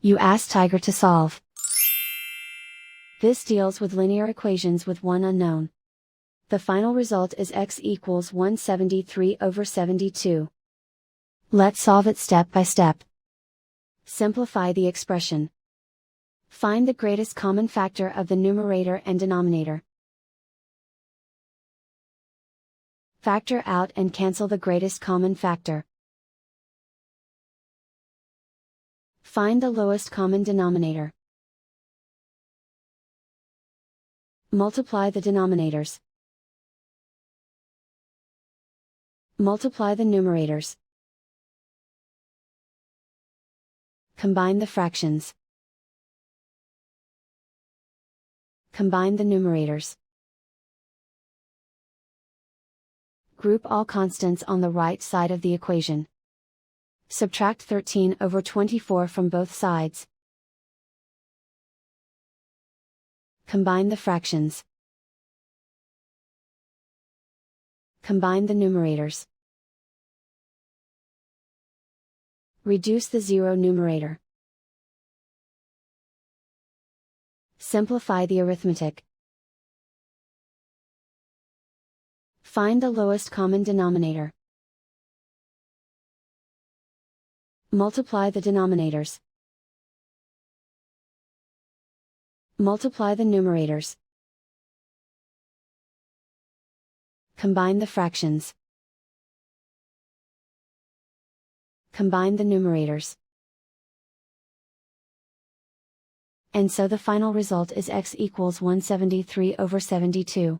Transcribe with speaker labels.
Speaker 1: You ask Tiger to solve. This deals with linear equations with one unknown. The final result is x equals 173/72. Let's solve it step by step. Simplify the expression. Find the greatest common factor of the numerator and denominator. Factor out and cancel the greatest common factor. Find the lowest common denominator. Multiply the denominators. Multiply the numerators. Combine the fractions. Combine the numerators. Group all constants on the right side of the equation. Subtract 13/24 from both sides. Combine the fractions. Combine the numerators. Reduce the zero numerator. Simplify the arithmetic. Find the lowest common denominator. Multiply the denominators. Multiply the numerators. Combine the fractions. Combine the numerators. And so the final result is x equals 173/72.